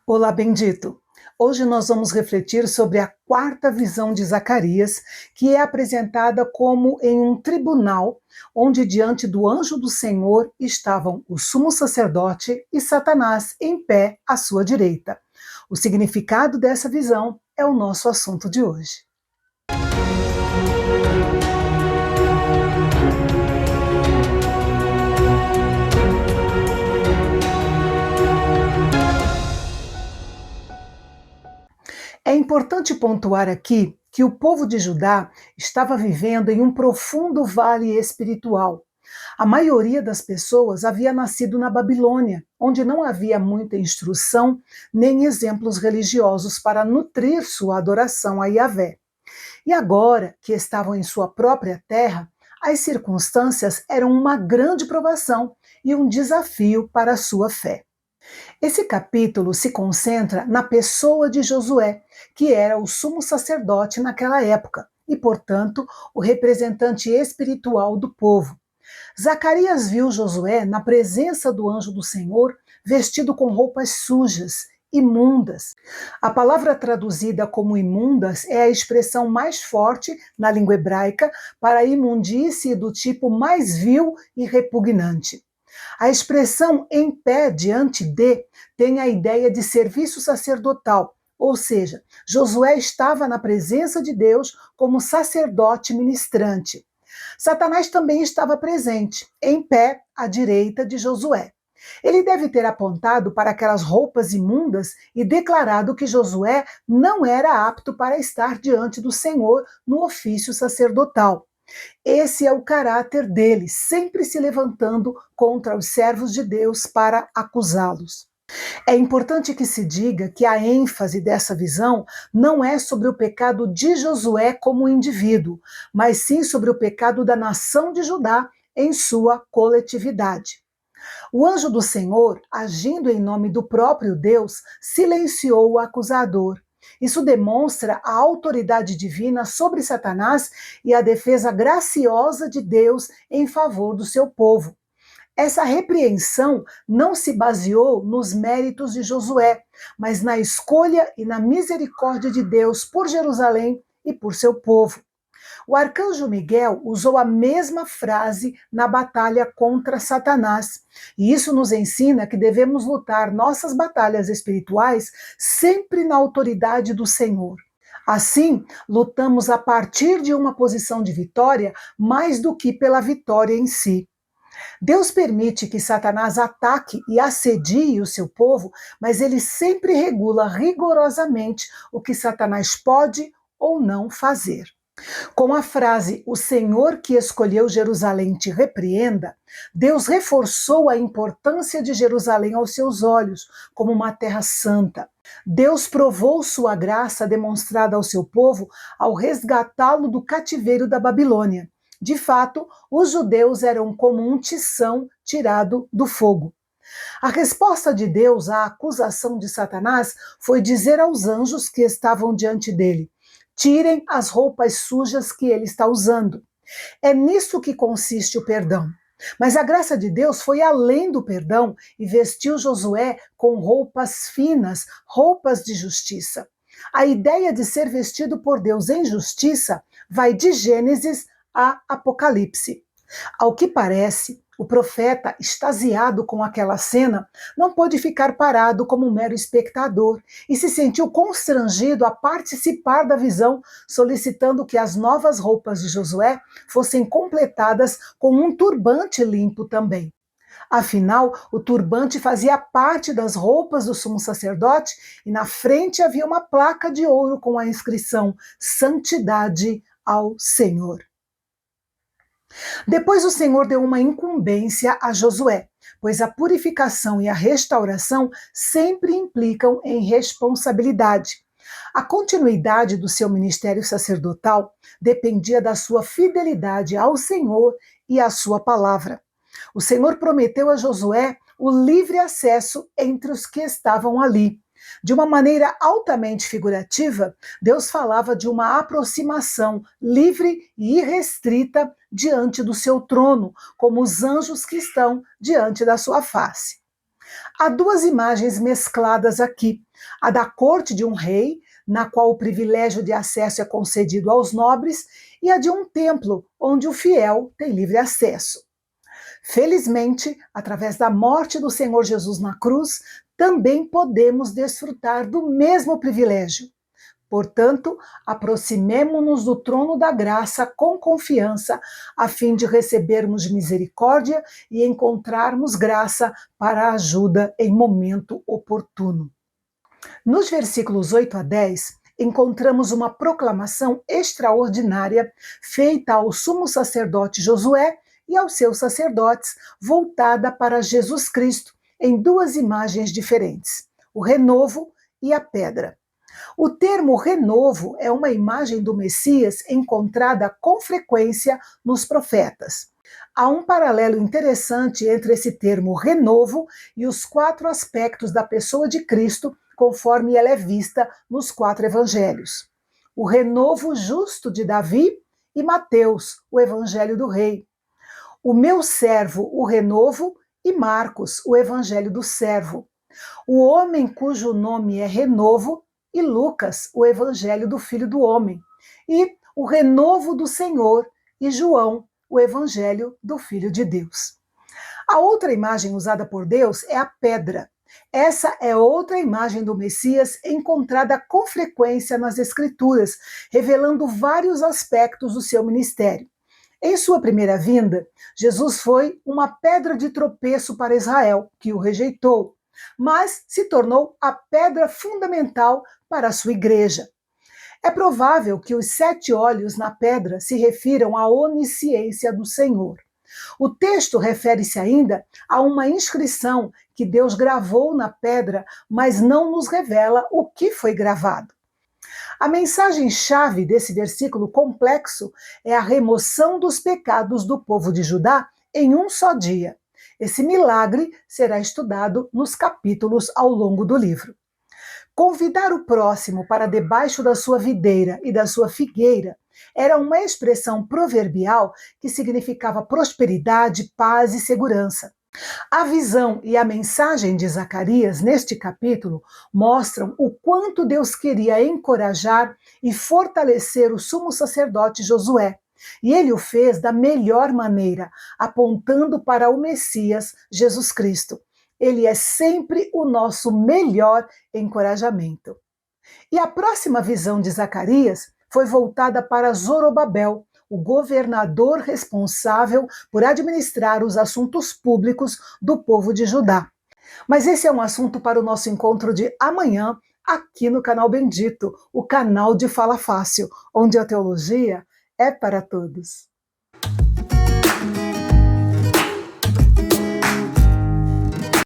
Olá, bendito! Hoje nós vamos refletir sobre a quarta visão de Zacarias, que é apresentada como em um tribunal, onde diante do anjo do Senhor estavam o sumo sacerdote e Satanás em pé à sua direita. O significado dessa visão é o nosso assunto de hoje. É importante pontuar aqui que o povo de Judá estava vivendo em um profundo vale espiritual. A maioria das pessoas havia nascido na Babilônia, onde não havia muita instrução nem exemplos religiosos para nutrir sua adoração a Yahvé. E agora que estavam em sua própria terra, as circunstâncias eram uma grande provação e um desafio para a sua fé. Esse capítulo se concentra na pessoa de Josué, que era o sumo sacerdote naquela época e, portanto, o representante espiritual do povo. Zacarias viu Josué na presença do anjo do Senhor, vestido com roupas sujas, imundas. A palavra traduzida como imundas é a expressão mais forte na língua hebraica para a imundície do tipo mais vil e repugnante. A expressão em pé diante de tem a ideia de serviço sacerdotal, ou seja, Josué estava na presença de Deus como sacerdote ministrante. Satanás também estava presente, em pé à direita de Josué. Ele deve ter apontado para aquelas roupas imundas e declarado que Josué não era apto para estar diante do Senhor no ofício sacerdotal. Esse é o caráter dele, sempre se levantando contra os servos de Deus para acusá-los. É importante que se diga que a ênfase dessa visão não é sobre o pecado de Josué como indivíduo, mas sim sobre o pecado da nação de Judá em sua coletividade. O anjo do Senhor, agindo em nome do próprio Deus, silenciou o acusador. Isso demonstra a autoridade divina sobre Satanás e a defesa graciosa de Deus em favor do seu povo. Essa repreensão não se baseou nos méritos de Josué, mas na escolha e na misericórdia de Deus por Jerusalém e por seu povo. O arcanjo Miguel usou a mesma frase na batalha contra Satanás. E isso nos ensina que devemos lutar nossas batalhas espirituais sempre na autoridade do Senhor. Assim, lutamos a partir de uma posição de vitória mais do que pela vitória em si. Deus permite que Satanás ataque e assedie o seu povo, mas ele sempre regula rigorosamente o que Satanás pode ou não fazer. Com a frase "O Senhor que escolheu Jerusalém te repreenda", Deus reforçou a importância de Jerusalém aos seus olhos como uma terra santa. Deus provou sua graça demonstrada ao seu povo ao resgatá-lo do cativeiro da Babilônia. De fato, os judeus eram como um tição tirado do fogo. A resposta de Deus à acusação de Satanás foi dizer aos anjos que estavam diante dele: tirem as roupas sujas que ele está usando. É nisso que consiste o perdão. Mas a graça de Deus foi além do perdão e vestiu Josué com roupas finas, roupas de justiça. A ideia de ser vestido por Deus em justiça vai de Gênesis a Apocalipse. Ao que parece, o profeta, extasiado com aquela cena, não pôde ficar parado como um mero espectador e se sentiu constrangido a participar da visão, solicitando que as novas roupas de Josué fossem completadas com um turbante limpo também. Afinal, o turbante fazia parte das roupas do sumo sacerdote e na frente havia uma placa de ouro com a inscrição "Santidade ao Senhor". Depois o Senhor deu uma incumbência a Josué, pois a purificação e a restauração sempre implicam em responsabilidade. A continuidade do seu ministério sacerdotal dependia da sua fidelidade ao Senhor e à sua palavra. O Senhor prometeu a Josué o livre acesso entre os que estavam ali. De uma maneira altamente figurativa, Deus falava de uma aproximação livre e irrestrita diante do seu trono, como os anjos que estão diante da sua face. Há duas imagens mescladas aqui: a da corte de um rei, na qual o privilégio de acesso é concedido aos nobres, e a de um templo, onde o fiel tem livre acesso. Felizmente, através da morte do Senhor Jesus na cruz, também podemos desfrutar do mesmo privilégio. Portanto, aproximemo-nos do trono da graça com confiança, a fim de recebermos misericórdia e encontrarmos graça para a ajuda em momento oportuno. Nos versículos 8 a 10, encontramos uma proclamação extraordinária feita ao sumo sacerdote Josué e aos seus sacerdotes, voltada para Jesus Cristo, em duas imagens diferentes: o renovo e a pedra. O termo renovo é uma imagem do Messias encontrada com frequência nos profetas. Há um paralelo interessante entre esse termo renovo e os quatro aspectos da pessoa de Cristo, conforme ela é vista nos quatro evangelhos. O renovo justo de Davi e Mateus, o evangelho do rei. O meu servo, o renovo, e Marcos, o evangelho do servo. O homem cujo nome é renovo, e Lucas, o evangelho do filho do homem. E o renovo do Senhor, e João, o evangelho do filho de Deus. A outra imagem usada por Deus é a pedra. Essa é outra imagem do Messias encontrada com frequência nas Escrituras, revelando vários aspectos do seu ministério. Em sua primeira vinda, Jesus foi uma pedra de tropeço para Israel, que o rejeitou, mas se tornou a pedra fundamental para a sua igreja. É provável que os 7 olhos na pedra se refiram à onisciência do Senhor. O texto refere-se ainda a uma inscrição que Deus gravou na pedra, mas não nos revela o que foi gravado. A mensagem-chave desse versículo complexo é a remoção dos pecados do povo de Judá em um só dia. Esse milagre será estudado nos capítulos ao longo do livro. Convidar o próximo para debaixo da sua videira e da sua figueira era uma expressão proverbial que significava prosperidade, paz e segurança. A visão e a mensagem de Zacarias neste capítulo mostram o quanto Deus queria encorajar e fortalecer o sumo sacerdote Josué. E ele o fez da melhor maneira, apontando para o Messias, Jesus Cristo. Ele é sempre o nosso melhor encorajamento. E a próxima visão de Zacarias foi voltada para Zorobabel, o governador responsável por administrar os assuntos públicos do povo de Judá. Mas esse é um assunto para o nosso encontro de amanhã, aqui no canal Bendito, o canal de Fala Fácil, onde a teologia é para todos.